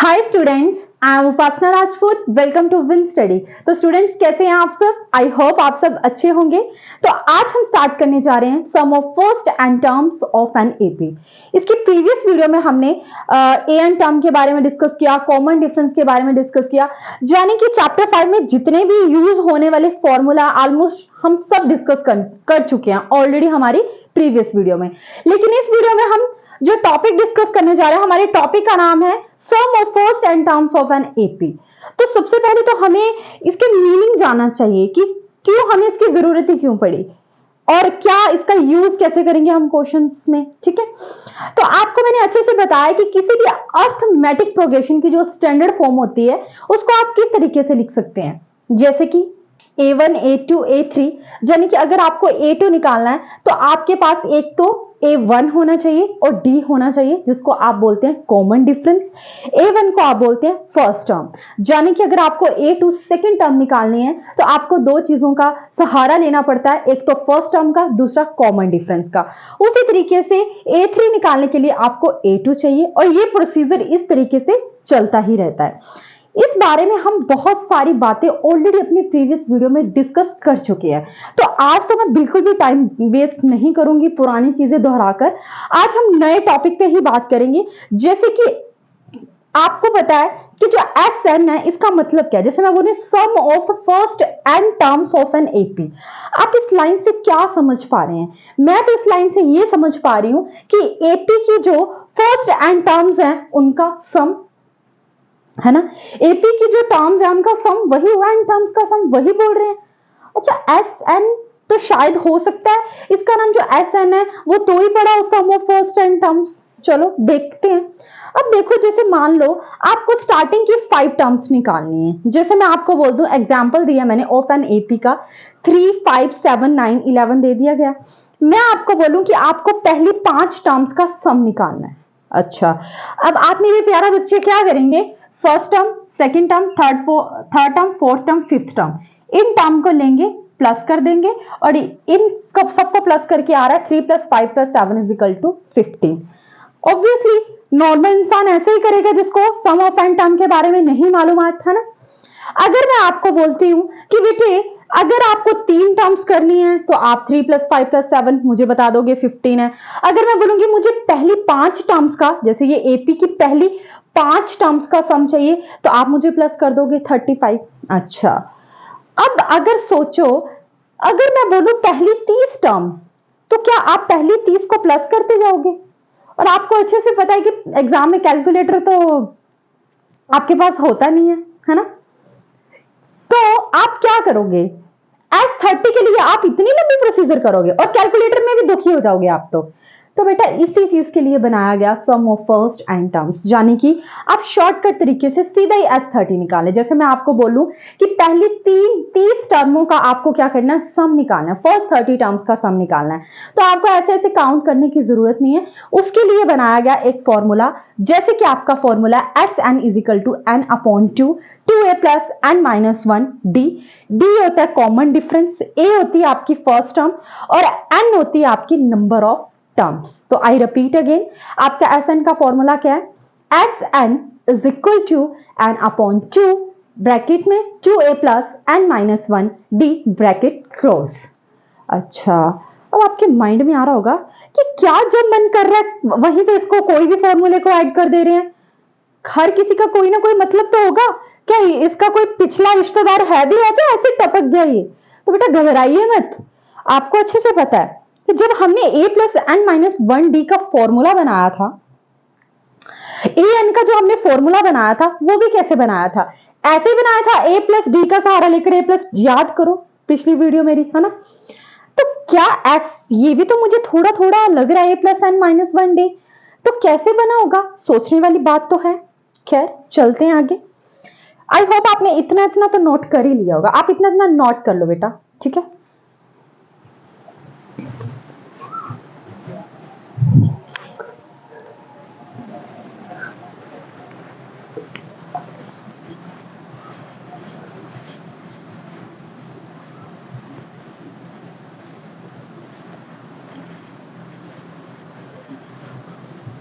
Hi students, I am Upasana Rajput. Welcome to win study. तो students कैसे हैं आप सब? आई होप आप सब अच्छे होंगे। तो आज हम स्टार्ट करने जा रहे हैं sum of first and terms of an AP. इसके प्रीवियस वीडियो में हमने ए एंड टर्म के बारे में डिस्कस किया, कॉमन डिफरेंस के बारे में डिस्कस किया, यानी कि चैप्टर 5 में जितने भी यूज होने वाले फॉर्मूला ऑलमोस्ट हम सब डिस्कस कर चुके हैं ऑलरेडी हमारी प्रीवियस वीडियो में। लेकिन इस वीडियो में हम जो टॉपिक डिस्कस करने जा रहे हैं, हमारे टॉपिक का नाम है sum of first and terms of an AP. तो सबसे पहले तो हमें इसके मीनिंग जानना चाहिए कि क्यों हमें इसकी जरूरत ही क्यों पड़ी और क्या इसका यूज कैसे करेंगे हम क्वेश्चंस में। ठीक है, तो आपको मैंने अच्छे से बताया कि किसी भी अर्थमेटिक प्रोग्रेशन की जो स्टैंडर्ड फॉर्म होती है उसको आप किस तरीके से लिख सकते हैं, जैसे कि A1, A2, A3। यानी कि अगर आपको A2 निकालना है तो आपके पास एक तो A1 होना चाहिए और D होना चाहिए, जिसको आप बोलते हैं कॉमन डिफरेंस। A1 को आप बोलते हैं फर्स्ट टर्म। यानी कि अगर आपको A2 सेकंड टर्म निकालनी है तो आपको दो चीजों का सहारा लेना पड़ता है, एक तो फर्स्ट टर्म का, दूसरा कॉमन डिफरेंस का। उसी तरीके से A3 निकालने के लिए आपको A2 चाहिए और ये प्रोसीजर इस तरीके से चलता ही रहता है। इस बारे में हम बहुत सारी बातें ऑलरेडी अपनी प्रीवियस वीडियो में डिस्कस कर चुके हैं, तो आज तो मैं बिल्कुल भी टाइम वेस्ट नहीं करूंगी पुरानी चीजें दोहराकर। आज हम नए टॉपिक पे ही बात करेंगे। जैसे कि आपको पता है कि जो एस एन है इसका मतलब क्या है। जैसे मैं बोलूं sum of first and terms of an AP, आप इस लाइन से क्या समझ पा रहे हैं? मैं तो इस लाइन से ये समझ पा रही हूं कि एपी की जो फर्स्ट एंड टर्म्स हैं उनका सम है ना। एपी की जो टर्म्स है उनका सम वही हुआ, एंड टर्म्स का सम वही बोल रहे हैं। अच्छा, एस एन तो शायद हो सकता है इसका नाम जो एस एन है वो तो ही पड़ा हो सम ऑफ फर्स्ट एंड टर्म्स। चलो देखते हैं। अब देखो, जैसे मान लो आपको स्टार्टिंग की 5 टर्म्स निकालनी है। जैसे मैं आपको बोल दूं, एग्जांपल दिया मैंने ऑफ एन एपी का 3, 5, 7, 9, 11 दे दिया गया। मैं आपको बोलूं कि आपको पहली 5 टर्म्स का सम निकालना है। अच्छा, अब आप मेरे प्यारा बच्चे क्या करेंगे? First term, second term, third term, fourth term, fifth term, in term को लेंगे, प्लस कर देंगे और इन सबको प्लस करके आ रहा है 3 + 5 + 7 = 15। ऑब्वियसली नॉर्मल इंसान ऐसे ही करेगा जिसको सम ऑफ एन टर्म के बारे में नहीं मालूम था ना। अगर मैं आपको बोलती हूं कि बेटे अगर आपको 3 टर्म्स करनी है तो आप 3 + 5 + 7 मुझे बता दोगे 15 है। अगर मैं बोलूंगी मुझे पहली 5 टर्म्स का, जैसे ये एपी की पहली 5 टर्म्स का सम चाहिए, तो आप मुझे प्लस कर दोगे 35। अच्छा, अब अगर सोचो, अगर मैं बोलूं पहली 30 टर्म, तो क्या आप पहली 30 को प्लस करते जाओगे? और आपको अच्छे से पता है कि एग्जाम में कैलकुलेटर तो आपके पास होता नहीं है ना। तो आप क्या करोगे? S30 के लिए आप इतनी लंबी प्रोसीजर करोगे और कैलकुलेटर में भी दुखी हो जाओगे आप तो बेटा इसी चीज के लिए बनाया गया सम ऑफ फर्स्ट एंड टर्म्स, यानी कि आप शॉर्टकट तरीके से सीधा ही S30 निकालें। जैसे मैं आपको बोलूं कि पहली 30 टर्मों का आपको क्या करना है? सम निकालना है, फर्स्ट 30 टर्म्स का सम निकालना है। तो आपको ऐसे ऐसे काउंट करने की जरूरत नहीं है, उसके लिए बनाया गया एक फॉर्मूला। जैसे कि आपका formula SN = n/2, 2a + n-1 d। d होता है कॉमन डिफरेंस, a होती है आपकी फर्स्ट टर्म और n होती है आपकी नंबर ऑफ टर्म्स। तो आई रिपीट अगेन, आपका SN का फॉर्मूला क्या है? SN = n/2 ब्रैकेट में 2a + n-1 d bracket close. अच्छा, अब आपके माइंड में आ रहा होगा कि क्या जब मन कर रहा है वहीं पे इसको कोई भी फॉर्मूले को ऐड कर दे रहे हैं। हर किसी का कोई ना कोई मतलब तो होगा, क्या इसका कोई पिछला रिश्तेदार है भी है जो ऐसे टपक गया ये? तो बेटा घबराइए मत, आपको अच्छे से पता है कि जब हमने a + n-1 d का फॉर्मूला बनाया था, an का जो हमने फॉर्मूला बनाया था वो भी कैसे बनाया था? ऐसे ही बनाया था, a + d का सहारा लेकर a+, याद करो पिछली वीडियो मेरी, है ना। तो क्या ये भी तो मुझे थोड़ा थोड़ा लग रहा है a + n-1 d, तो कैसे बना होगा? सोचने वाली बात तो है। खैर चलते हैं आगे। आई होप आपने इतना इतना तो नोट कर ही लिया होगा, आप इतना इतना नोट कर लो बेटा, ठीक है।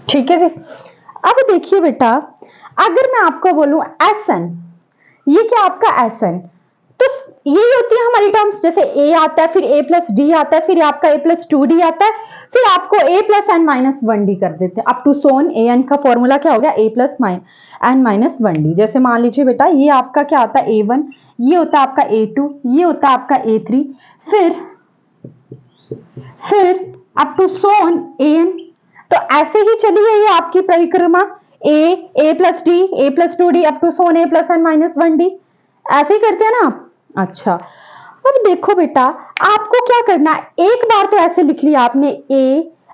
ठीक है जी। अब देखिए बेटा, अगर मैं आपको बोलूं Sn, ये क्या आपका Sn, तो ये होती है हमारी टर्म्स, जैसे a आता है, फिर a प्लस डी आता है, फिर आपका a प्लस 2d आता है, फिर आपको a plus n minus 1d कर देते हैं अप टू सोन an का फॉर्मूला क्या हो गया a plus n minus 1d। जैसे मान लीजिए बेटा ये आपका क्या आता है a1, ये होता है आपका a2, ये होता है आपका a3, फिर अप टू सोन an। तो ऐसे ही चली है ये आपकी परिक्रमा a plus d, a plus 2d up to so on a plus n minus 1d, ऐसे ही करते हैं ना आप। अच्छा, अब देखो बेटा आपको क्या करना है, एक बार तो ऐसे लिख लिया आपने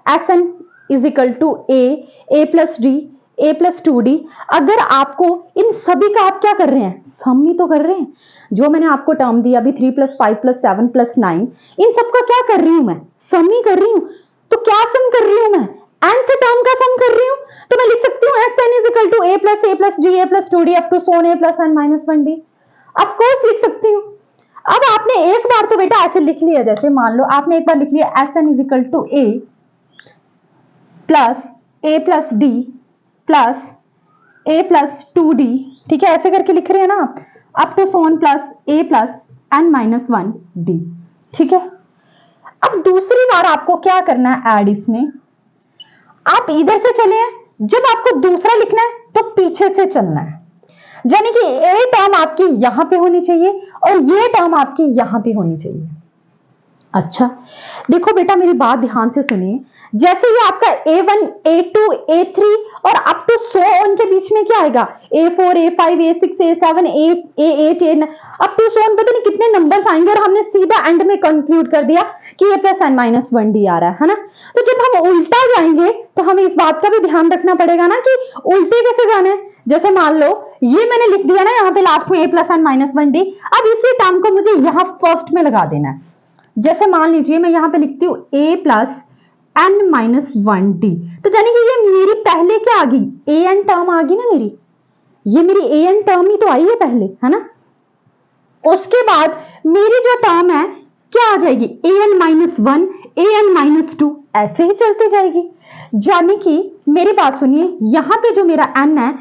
Sn is equal to a plus d, a plus 2d। अगर आपको इन सभी का आप क्या कर रहे हैं, सम ही तो कर रहे हैं। जो मैंने आपको टर्म दिया अभी 3 प्लस 5 प्लस 7 प्लस 9, इन सबका क्या कर रही हूं मैं, सम ही कर रही हूं। तो क्या सम कर रही हूं मैं, nth टर्म का सम कर रही हूं। तो मैं लिख सकती हूँ Sn is equal to a plus d, a plus 2d up to so on a plus n minus 1d। Of course लिख सकती हूँ। अब आपने एक बार तो बेटा ऐसे लिख लिया, जैसे मान लो आपने एक बार लिख लिया Sn is equal to a plus d plus a plus 2d, ठीक है, ऐसे करके लिख रहे हैं ना आप, up to so on plus a plus n minus 1d, ठीक है। अब दूसरी बार आपको क्या करना है ऐड, इसमें आप इधर से चले हैं, जब आपको दूसरा लिखना है तो पीछे से चलना है, यानी कि ए टर्म आपकी यहां पे होनी चाहिए और ये टर्म आपकी यहां पे होनी चाहिए। अच्छा देखो बेटा मेरी बात ध्यान से सुनिए, जैसे ये आपका a1 a2 a3 और अप टू सो ऑन के बीच में क्या आएगा, a4 a5 a6 a7 a8 a9 up to so on, पता नहीं कितने नंबर्स आएंगे और हमने सीधा एंड में कंक्लूड कर दिया कि a plus n minus 1d आ रहा है ना। तो जब हम उल्टा जाएंगे तो हमें इस बात का भी ध्यान रखना पड़ेगा ना कि उल्टे कैसे जाना है। जैसे मान लो ये मैंने लिख दिया ना यहाँ पे लास्ट में a plus n minus 1d, अब इसी टर्म को मुझे यहाँ फर्स्ट में लगा देना है। जैसे मान लीजिए मैं यहां पे लिखती हूँ a plus n minus 1d, तो यानी कि ये मेरी पहले क्या आ गई, ए एन टर्म आ गई ना मेरी, ये मेरी ए एन टर्म ही तो आई है पहले, है ना। उसके बाद मेरी जो टर्म है क्या आ जाएगी, A N minus 1 A N minus 2, ऐसे ही चलती जाएगी। यानी कि मेरी बात सुनिए, यहां पे जो मेरा n है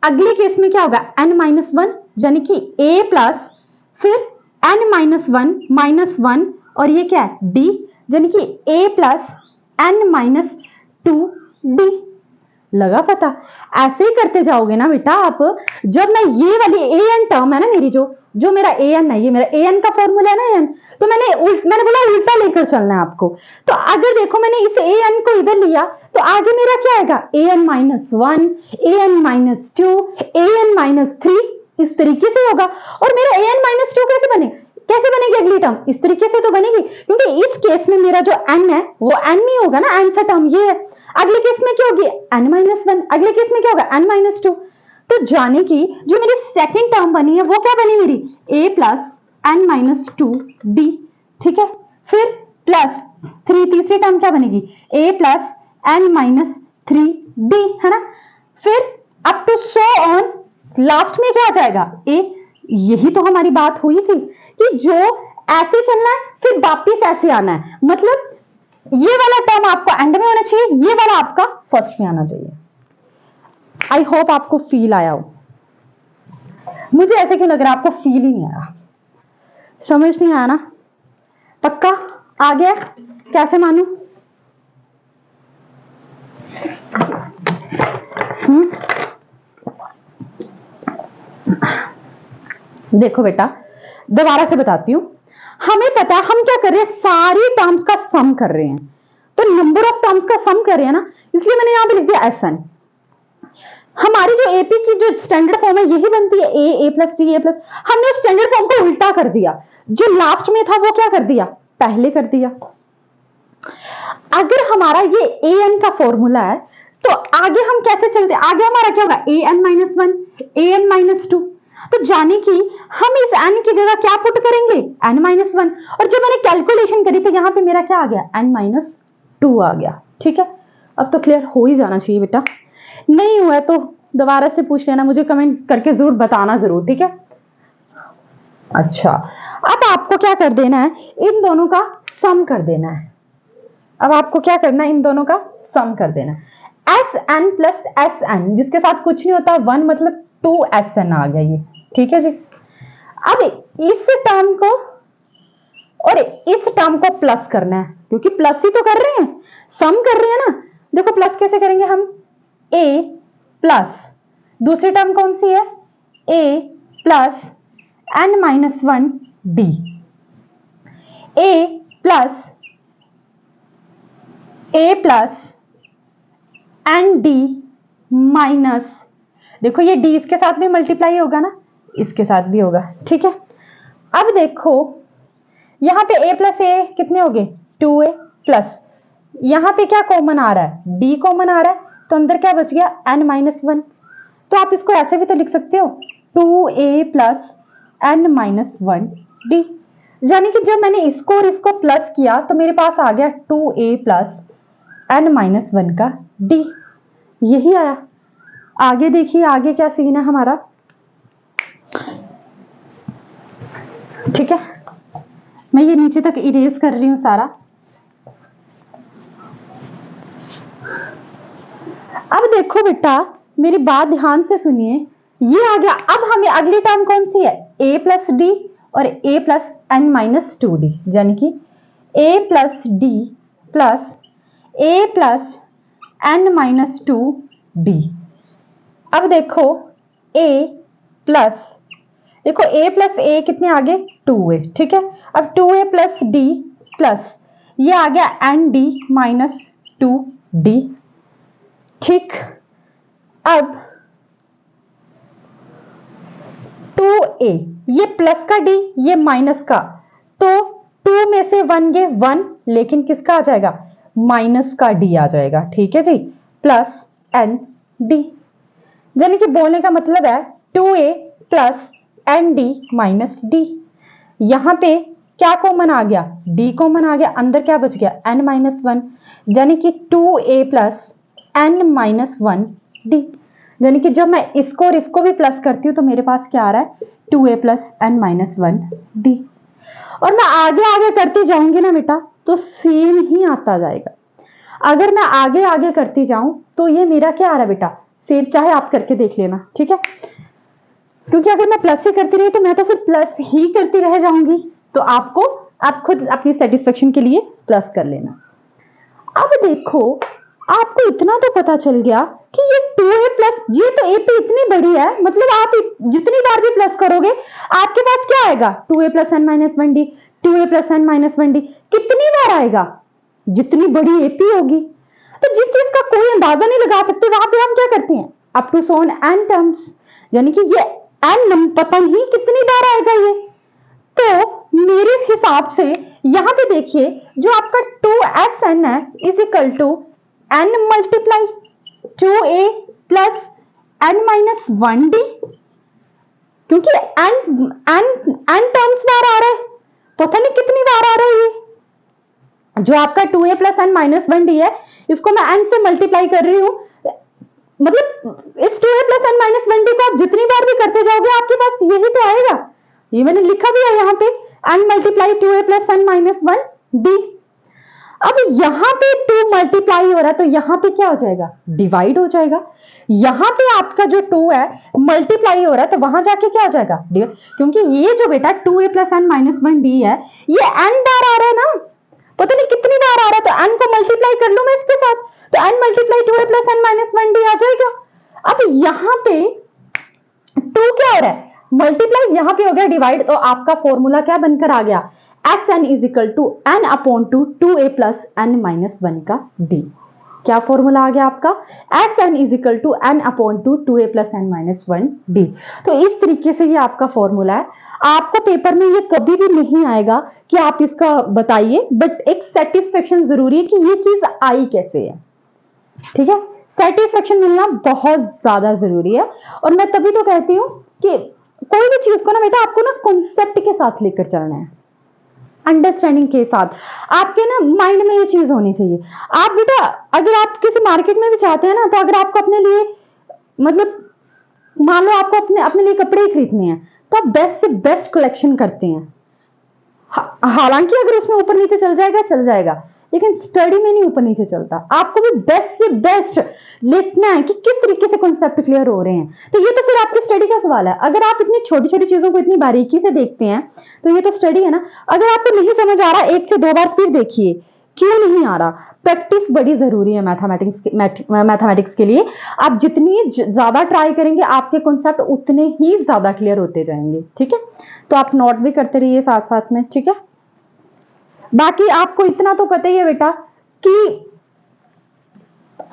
अगले केस में क्या होगा, n माइनस 1, यानी कि a प्लस फिर n माइनस 1 और ये क्या है d, यानी कि a plus n minus 2d। लगा पता, ऐसे ही करते जाओगे ना बेटा आप। जब मैं ये वाली ए एन टर्म है ना मेरी, जो मेरा ए एन है, ये मेरा ए एन का फॉर्मूला है ना एन, तो मैंने बोला उल्टा लेकर चलना है आपको। तो अगर देखो मैंने इस ए एन को इधर लिया तो आगे मेरा क्या आएगा, A N minus 1 A N minus 2 A N minus 3, इस तरीके से होगा। और मेरा ए एन माइनस 2 कैसे बनेगी अगली टर्म, इस तरीके से तो बनेगी, क्योंकि इस केस में मेरा जो n है वो n नहीं होगा ना, n सा टर्म ये है। अगले केस में क्या होगी n माइनस 1, अगले केस में क्या होगा n माइनस 2। तो जाने की जो मेरी सेकेंड टर्म बनी है वो क्या बनी मेरी, a plus n minus 2d, ठीक है। फिर प्लस 3, तीसरी टर्म क्या बनेगी, a plus n minus 3d, है ना। फिर up to so on, last में क्या आ जाएगा a। यही तो हमारी बात हुई थी कि जो ऐसे चलना है फिर वापिस ऐसे आना है, मतलब ये वाला टर्म आपको एंड में होना चाहिए, ये वाला आपका फर्स्ट में आना चाहिए। आई होप आपको फील आया हो, मुझे ऐसे क्यों लग रहा है आपको फील ही नहीं आया, समझ नहीं आया ना, पक्का आ गया, कैसे मानू। देखो बेटा दोबारा से बताती हूं, हमें पता है हम क्या कर रहे हैं, सारी टर्म्स का सम कर रहे हैं, तो नंबर ऑफ टर्म्स का सम कर रहे हैं ना, इसलिए मैंने यहां पे लिख दिया Sn। हमारी जो एपी की जो स्टैंडर्ड फॉर्म है यही बनती है ए प्लस डी ए प्लस, हमने उस स्टैंडर्ड फॉर्म को उल्टा कर दिया, जो लास्ट में था वो क्या कर दिया, पहले कर दिया। अगर हमारा ये ए एन का फॉर्मूला है तो आगे हम कैसे चलते, आगे हमारा क्या होगा, A N minus 1 A N minus 2। तो जाने की हम इस n की जगह क्या पुट करेंगे, n माइनस 1, और जब मैंने कैलकुलेशन करी तो यहां पे मेरा क्या आ गया, n माइनस 2 आ गया, ठीक है। अब तो क्लियर हो ही जाना चाहिए बेटा, नहीं हुआ तो दोबारा से पूछ लेना, मुझे कमेंट्स करके जरूर बताना जरूर, ठीक है। अच्छा अब आपको क्या कर देना है, इन दोनों का सम कर देना है। अब आपको क्या करना है, इन दोनों का सम कर देना है। S n plus S n, जिसके साथ कुछ नहीं होता, 1 मतलब 2SN आ गया ये, ठीक है जी। अब इस टर्म को और इस टर्म को प्लस करना है, क्योंकि प्लस ही तो कर रहे हैं, सम कर रहे हैं ना। देखो प्लस कैसे करेंगे हम, a प्लस दूसरी टर्म कौन सी है, a plus n-1 d, a plus n d minus, देखो ये d इसके साथ भी मल्टीप्लाई होगा ना, इसके साथ भी होगा, ठीक है। अब देखो यहां पे a प्लस ए कितने हो गए, 2a प्लस यहां पे क्या कॉमन आ रहा है, d कॉमन आ रहा है, तो अंदर क्या बच गया, n-1। तो आप इसको ऐसे भी तो लिख सकते हो, 2a प्लस n-1 d, यानी कि जब मैंने इसको और इसको प्लस किया तो मेरे पास आ गया 2a प्लस n-1 का d, यही आया। आगे देखिए आगे क्या सीन है हमारा, ठीक है। मैं ये नीचे तक इरेज कर रही हूं सारा। अब देखो बेटा मेरी बात ध्यान से सुनिए, ये आ गया। अब हमें अगली टर्म कौन सी है, a प्लस डी और a प्लस n-2d, यानी कि a plus d plus a plus n-2d। अब देखो a प्लस, देखो a प्लस a कितने आगे, 2a, ठीक है। अब 2a प्लस d प्लस ये आ गया n-2d, ठीक। अब 2a, ये प्लस का d, ये माइनस का, तो 2 में से 1 गए 1, लेकिन किसका आ जाएगा, माइनस का d आ जाएगा, ठीक है जी, प्लस n-d, यानी कि बोलने का मतलब है 2a plus n-d minus d। यहां पे क्या कॉमन आ गया, d कॉमन आ गया, अंदर क्या बच गया, n-1, यानी कि 2a प्लस n-1 d, यानी कि जब मैं इसको और इसको भी प्लस करती हूं तो मेरे पास क्या आ रहा है, 2a प्लस n-1 d। और मैं आगे आगे करती जाऊंगी ना बेटा तो सेम ही आता जाएगा। अगर मैं आगे आगे करती जाऊं तो ये मेरा क्या आ रहा है बेटा, सेम, चाहे आप करके देख लेना, ठीक है। क्योंकि अगर मैं प्लस ही करती रही तो मैं तो फिर प्लस ही करती रह जाऊंगी, तो आप खुद अपनी सेटिस्फेक्शन के लिए प्लस कर लेना। अब देखो आपको इतना तो पता चल गया कि ये 2a प्लस, ये तो a तो इतनी बड़ी है, मतलब आप जितनी बार भी प्लस करोगे आपके पास क्या आएगा, 2a plus n-1 d, 2a plus n-1 d कितनी बार आएगा, जितनी बड़ी AP होगी। तो जिस चीज का कोई अंदाजा नहीं लगा सकते वहां पे हम क्या करते हैं, up to so on n terms, यानी कि ये n पता नहीं कितनी बार आएगा ये। तो मेरे हिसाब से यहां पे देखिए जो आपका 2SN है is equal to n multiply 2a plus n-1 d, क्योंकि n टर्म्स बार आ रहा है, पता नहीं कितनी बार आ रहा है ये। जो आपका 2a प्लस n-1 d है इसको मैं n से मल्टीप्लाई कर रही हूं, मतलब इस 2a प्लस n-1 d को आप जितनी बार भी करते जाओगे आपके पास यही तो आएगा। ये मैंने लिखा भी है यहाँ पे n multiply 2a plus n-1 d। अब यहाँ पे 2 मल्टीप्लाई हो रहा है तो यहाँ पे क्या हो जाएगा, डिवाइड हो जाएगा। यहाँ पे आपका जो 2 है मल्टीप्लाई हो रहा है तो वहां जाके क्या हो जाएगा, क्योंकि ये जो बेटा 2a प्लस n-1 d है ये n बार आ रहा है ना, पता नहीं कितनी बार आ रहा है, तो n को मल्टीप्लाई कर लूं मैं इसके साथ, तो n multiply 2a plus n-1 d आ जाएगा। अब यहाँ पे 2 क्या हो रहा है, मल्टीप्लाई, यहाँ पे हो गया डिवाइड, तो आपका फॉर्मूला क्या बनकर आ गया, Sn is equal to n upon two 2a plus n-1 का d। क्या फॉर्मूला आ गया आपका, Sn is equal to n upon two 2a plus n-1 d। तो इस तरीके से ये आपका फॉर्मूला है। आपको पेपर में ये कभी भी नहीं आएगा कि आप इसका बताइए, बट एक सेटिस्फेक्शन जरूरी है कि ये चीज आई कैसे है, ठीक है। सेटिस्फेक्शन मिलना बहुत ज्यादा जरूरी है। और मैं तभी तो कहती हूँ कि कोई भी चीज को ना बेटा आपको ना कॉन्सेप्ट के साथ लेकर चलना है, अंडरस्टैंडिंग के साथ, आपके ना माइंड में ये चीज होनी चाहिए। आप बेटा अगर आप किसी मार्केट में भी चाहते हैं ना, तो अगर आपको अपने लिए, मतलब मान लो आपको अपने लिए कपड़े ही खरीदने हैं तो आप बेस्ट से बेस्ट कलेक्शन करते हैं। हालांकि अगर उसमें ऊपर नीचे चल जाएगा, लेकिन स्टडी में नहीं ऊपर नीचे चलता। आपको भी बेस्ट से बेस्ट लिखना है कि किस तरीके से कॉन्सेप्ट क्लियर हो रहे हैं। तो ये तो फिर आपकी स्टडी का सवाल है। अगर आप इतनी छोटी छोटी चीजों को इतनी बारीकी से देखते हैं तो ये तो स्टडी है ना। अगर आपको नहीं समझ आ रहा, एक से दो बार फिर देखिए, क्यों नहीं आ रहा। प्रैक्टिस बड़ी जरूरी है मैथमेटिक्स के लिए। आप जितनी ज्यादा ट्राई करेंगे आपके कॉन्सेप्ट उतने ही ज्यादा क्लियर होते जाएंगे। ठीक है, तो आप नोट भी करते रहिए साथ साथ में। ठीक है, बाकी आपको इतना तो पता ही है बेटा कि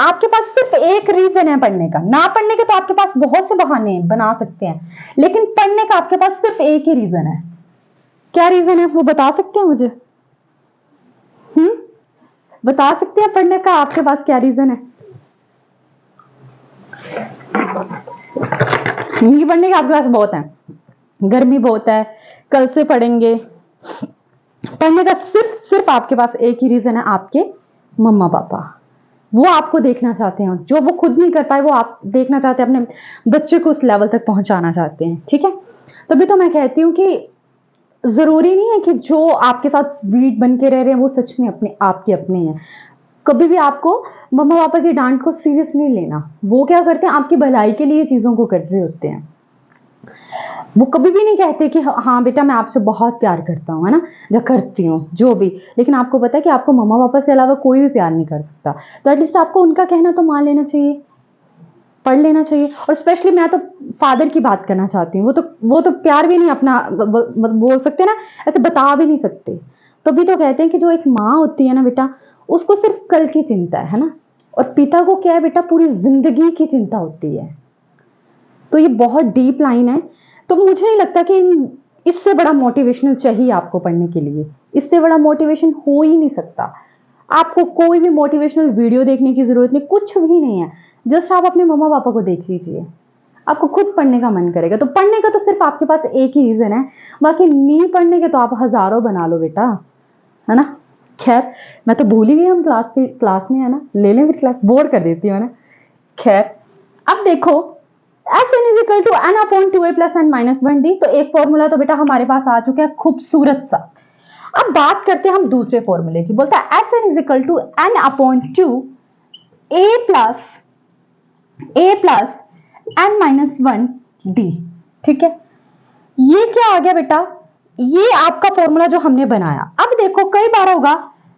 आपके पास सिर्फ एक रीजन है पढ़ने का। ना पढ़ने के तो आपके पास बहुत से बहाने बना सकते हैं, लेकिन पढ़ने का आपके पास सिर्फ एक ही रीजन है। क्या रीजन है वो बता सकते हैं मुझे? बता सकते हैं पढ़ने का आपके पास क्या रीजन है? पढ़ने का आपके पास बहुत है, गर्मी बहुत है, कल से पढ़ेंगे। पढ़ने का सिर्फ आपके पास एक ही रीजन है, आपके मम्मा पापा। वो आपको देखना चाहते हैं, जो वो खुद नहीं कर पाए वो आप देखना चाहते हैं, अपने बच्चे को उस लेवल तक पहुंचाना चाहते हैं। ठीक है, तभी तो मैं कहती हूँ कि जरूरी नहीं है कि जो आपके साथ स्वीट बन के रह रहे हैं वो सच में अपने आपके अपने हैं। कभी भी आपको मम्मा पापा की डांट को सीरियस नहीं लेना। वो क्या करते हैं, आपकी भलाई के लिए चीजों को कर रहे होते हैं। वो कभी भी नहीं कहते कि हाँ बेटा मैं आपसे बहुत प्यार करता हूँ, है ना, या करती हूँ जो भी। लेकिन आपको पता है कि आपको मम्मा पापा से अलावा कोई भी प्यार नहीं कर सकता। तो एटलीस्ट आपको उनका कहना तो मान लेना चाहिए, पढ़ लेना चाहिए। और स्पेशली मैं तो फादर की बात करना चाहती हूँ। वो तो प्यार भी नहीं अपना बोल सकते ना, ऐसे बता भी नहीं सकते। तो भी तो कहते हैं कि जो एक माँ होती है ना बेटा, उसको सिर्फ कल की चिंता है ना, और पिता को क्या है बेटा, पूरी जिंदगी की चिंता होती है। तो ये बहुत डीप लाइन है। तो मुझे नहीं लगता कि इससे बड़ा मोटिवेशनल चाहिए आपको पढ़ने के लिए। इससे बड़ा मोटिवेशन हो ही नहीं सकता। आपको कोई भी मोटिवेशनल वीडियो देखने की जरूरत नहीं, कुछ भी नहीं है। जस्ट आप अपने मम्मा पापा को देख लीजिए, आपको खुद पढ़ने का मन करेगा। तो पढ़ने का तो सिर्फ आपके पास एक ही रीजन है, बाकी नहीं पढ़ने के तो आप हजारों बना लो बेटा, है ना। खैर मैं तो भूल ही गई, हम क्लास में है ना, ले लें फिर क्लास, बोर कर देती हूँ ना। खैर अब देखो, Sn is equal to n upon 2a plus n minus 1d। तो एक फॉर्मूला तो बेटा हमारे पास आ चुका है खूबसूरत सा। अब बात करते हैं हम दूसरे फॉर्मूले की। बोलता है Sn is equal to n upon 2a plus n minus 1d। ठीक है, ये क्या आ गया बेटा, ये आपका फॉर्मूला जो हमने बनाया। अब देखो कई बार होगा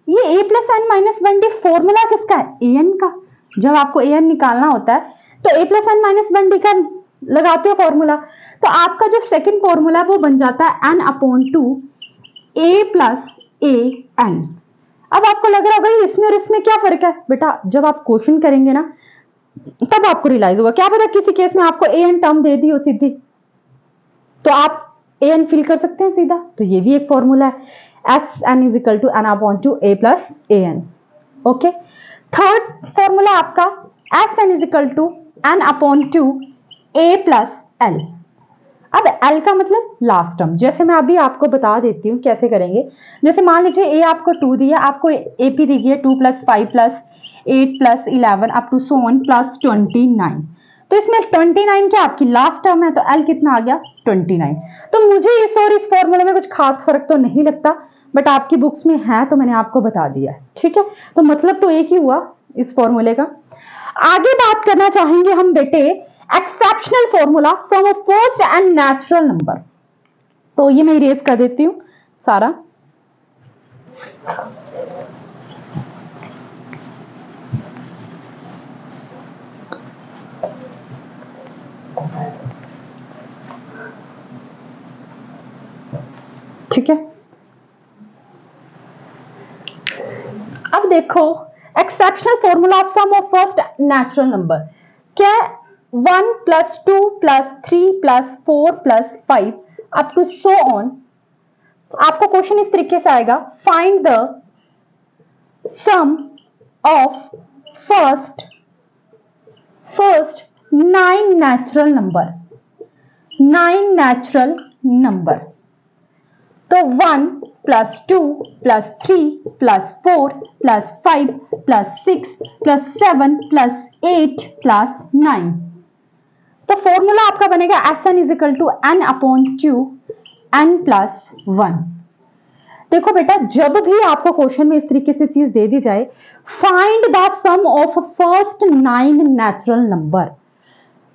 ये a plus n minus 1d formula किसका है, an का। जब आपको an निकालना होता है तो a plus n minus 1d का लगाते हो फॉर्मूला। तो आपका जो सेकंड फॉर्मूला है वो बन जाता है n upon 2 a plus a n। अब आपको लग रहा होगा इसमें और इसमें क्या फर्क है बेटा, जब आप क्वेश्चन करेंगे ना तब आपको रियलाइज होगा। क्या पता किसी केस में आपको an टर्म दे दी हो सीधी, तो आप an फिल कर सकते हैं सीधा। तो ये भी एक फॉर्मूला है, Sn is equal to n upon 2 a plus an। Okay, third formula आपका Sn is equal to n upon 2 a plus l। अब l का मतलब लास्ट टर्म। जैसे मैं अभी आपको बता देती हूँ कैसे करेंगे। जैसे मान लीजिए a आपको 2 दिया, आपको ap दी गई है 2 plus 5 plus 8 plus 11 up to so on plus 29। तो इसमें 29 क्या आपकी लास्ट टर्म है, तो l कितना आ गया 29। तो मुझे इस फॉर्मूले में कुछ खास फर्क तो नहीं लगता, बट आपकी बुक्स में है तो मैंने आपको बता दिया। ठीक है, तो मतलब तो एक ही हुआ इस फॉर्मूले का। आगे बात करना चाहेंगे हम बेटे exceptional formula some of first and natural number. तो ये मैं इरेज कर देती हूं सारा। ठीक है, अब देखो exceptional formula of sum of first natural number क्या है, 1 plus 2 plus 3 plus 4 plus 5 up to so on. आपको क्वेश्चन इस तरीके से आएगा, find the sum of first 9 natural number. 9 natural number. तो 1 plus 2 plus 3 plus 4 plus 5 plus 6 plus 7 plus 8 plus 9। तो formula आपका बनेगा Sn is equal to n upon 2 n plus 1। देखो बेटा, जब भी आपको क्वेश्चन में इस तरीके से चीज दे दी जाए, find the sum of first 9 natural number,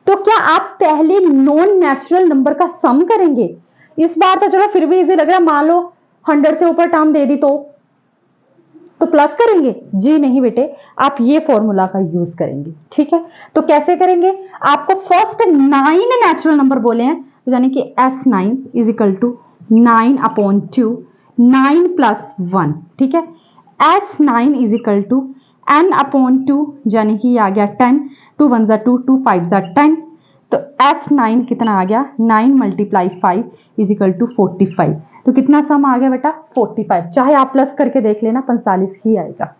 तो क्या आप पहले नॉन नेचुरल नंबर का सम करेंगे? इस बार तो चलो फिर भी इजी लग रहा है, मान लो 100 से ऊपर टर्म दे दी तो प्लस करेंगे? जी नहीं बेटे, आप ये फॉर्मूला का यूज करेंगे। ठीक है, तो कैसे करेंगे? आपको फर्स्ट 9 नेचुरल नंबर बोले हैं, तो यानी कि S9 is equal to 9/2, 9 plus 1। ठीक है, S9 is equal to N/2, यानी कि आ गया 10, 2 1 जा 2, 2 5 जा 10, तो S9 कितना आ गया? 9 मल्टीप्लाई 5 इज इक्वल टू 45। तो कितना सम आ गया बेटा? 45। चाहे आप प्लस करके देख लेना, 45 ही आएगा।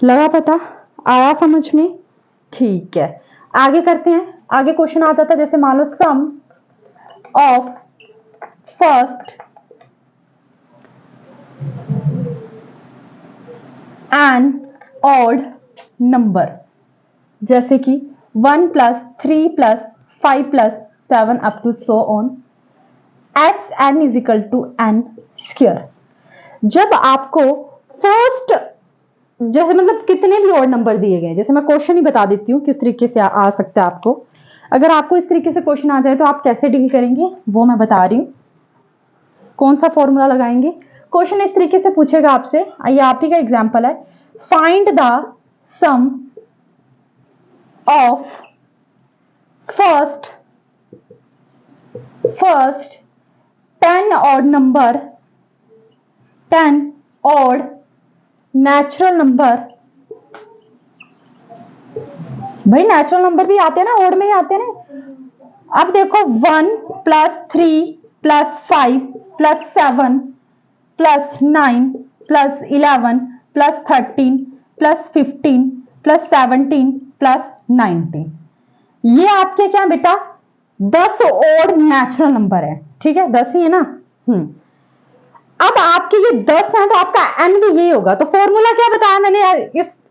लगा पता? आया समझ में? ठीक है, आगे करते हैं। आगे क्वेश्चन आ जाता है, जैसे मान लो sum of first and odd number, जैसे कि 1 plus 3 plus 5 plus 7 up to so on, Sn is equal to n square. जब आपको फर्स्ट, जैसे मतलब कितने भी ऑड नंबर दिए गए, जैसे मैं क्वेश्चन ही बता देती हूँ किस तरीके से आ सकता है आपको। अगर आपको इस तरीके से क्वेश्चन आ जाए तो आप कैसे डील करेंगे वो मैं बता रही हूँ। कौन सा फॉर्मूला लगाएंगे? क्वेश्चन इस तरीके से पूछेगा आपसे, ये आप ही का एग्जाम्पल है, find the sum of first 10 odd number, 10 odd natural number. भाई नेचुरल नंबर भी आते हैं ना, ऑड में ही आते हैं ना। अब देखो 1 plus 3 plus 5 plus 7 plus 9 plus 11 plus 13 plus 15 plus 17 plus 19, ये आपके क्या बेटा? 10 और नेचुरल नंबर है। ठीक है, 10 ही है ना। अब आपके ये 10 है तो आपका n भी ये होगा। तो फॉर्मूला क्या बताया मैंने?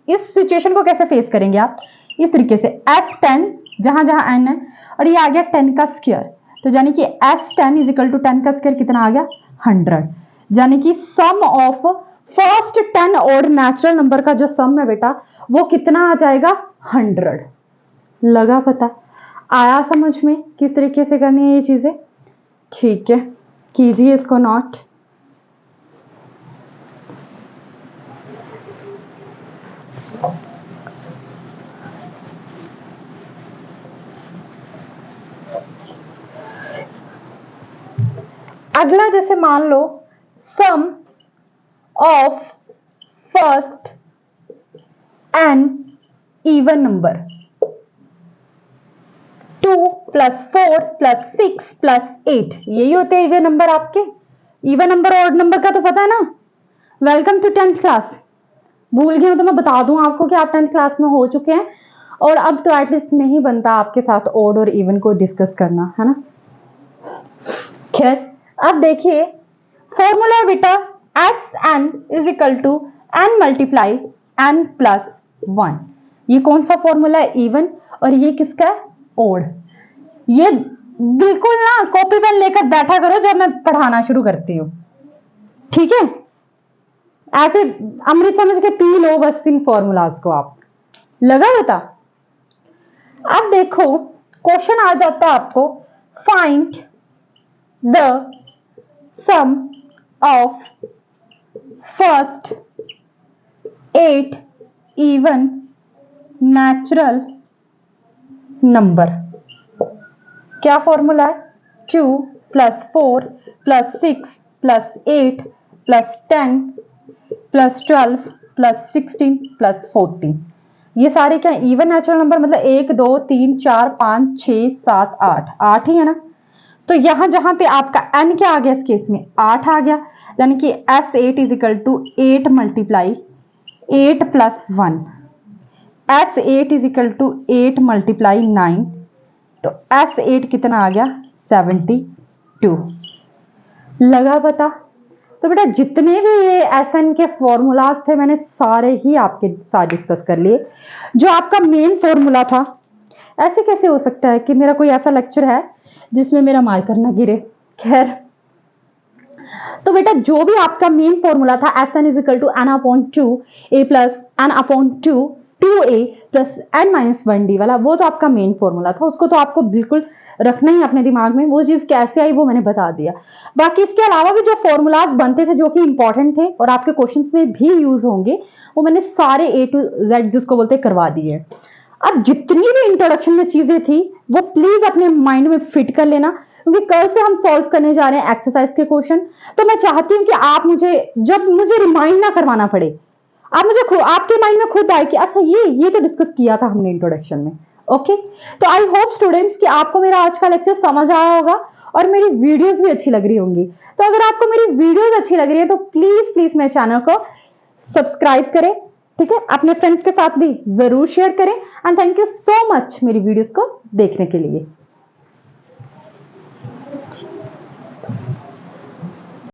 इस सिचुएशन को कैसे फेस करेंगे आप? इस तरीके से S10 जहां जहां n है, और ये आ गया 10 का स्क्वायर, तो यानी कि S10 इज इक्वल टू 10 का स्क्वायर कितना आ गया? 100। यानी कि सम ऑफ फर्स्ट 10 और नेचुरल नंबर का जो सम है बेटा, वो कितना आ जाएगा? 100। लगा पता? आया समझ में किस तरीके से करनी है ये चीजें? ठीक है, कीजिए इसको नोट। अगला जैसे मान लो sum of first n even number, 2 plus 4 plus 6 plus 8, यही होते हैं इवन नंबर आपके। इवन नंबर ऑड नंबर का तो पता है ना। Welcome to 10th class. भूल गए हो तो मैं बता दूं आपको कि आप 10th क्लास में हो चुके हैं, और अब तो एटलीस्ट नहीं बनता आपके साथ ऑड और इवन को डिस्कस करना, है ना। खैर, अब देखिए फॉर्मूला है बेटा, Sn is equal to n multiply n plus 1। ये कौन सा फॉर्मूला है? इवन, और ये किसका है? ऑड। ये बिल्कुल ना कॉपी पेन लेकर बैठा करो जब मैं पढ़ाना शुरू करती हूँ। ठीक है, ऐसे अमृत समझ के पी लो बस इन फॉर्मूलाज को आप। लगा बता? अब देखो क्वेश्चन आ जाता है आपको, find the sum of first 8 even natural number. क्या फॉर्मूला है? 2 plus 4 plus 6 plus 8 plus 10 plus 12 plus 16 plus 14। ये सारे क्या इवन नेचुरल नंबर? मतलब 1 2 3 4 5 6 7 8, 8 ही है ना। तो यहां जहां पे आपका n क्या आ गया? इस केस में 8 आ गया, यानी कि S8 is equal to 8 multiply 8 plus 1। S8 is equal to 8 multiply 9, तो S8 कितना आ गया? 72। लगा पता? तो बेटा जितने भी ये SN के फॉर्मूलाज थे मैंने सारे ही आपके साथ डिस्कस कर लिए। जो आपका मेन फॉर्मूला था, ऐसे कैसे हो सकता है कि मेरा कोई ऐसा लेक्चर है जिसमें मेरा मार्कर ना गिरे। खैर, तो बेटा जो भी आपका मेन फॉर्मूला था Sn is equal to n/2 a plus n/2 2a plus n-1d वाला, वो तो आपका मेन फॉर्मूला था, उसको तो आपको बिल्कुल रखना ही अपने दिमाग में। वो चीज कैसे आई वो मैंने बता दिया। बाकी इसके अलावा भी जो फॉर्मूलाज बनते थे जो कि इंपॉर्टेंट थे और आपके क्वेश्चंस में भी यूज होंगे, वो मैंने सारे A to Z जिसको बोलते करवा दिए। अब जितनी भी इंट्रोडक्शन में चीजें थी वो प्लीज अपने माइंड में फिट कर लेना, क्योंकि कल से हम सॉल्व करने जा रहे हैं एक्सरसाइज के क्वेश्चन। तो मैं चाहती हूँ कि आप मुझे रिमाइंड ना करवाना पड़े, आप आपके माइंड में खुद आए कि अच्छा ये तो डिस्कस किया था हमने इंट्रोडक्शन में। ओके, तो आई होप स्टूडेंट्स कि आपको मेरा आज का लेक्चर समझ आया होगा और मेरी वीडियोस भी अच्छी लग रही होंगी। तो अगर आपको मेरी वीडियोस अच्छी लग रही है तो प्लीज प्लीज मेरे चैनल को सब्सक्राइब करें, ठीक है, अपने फ्रेंड्स के साथ भी जरूर शेयर करें। And thank you so much मेरी वीडियोस को देखने के लिए।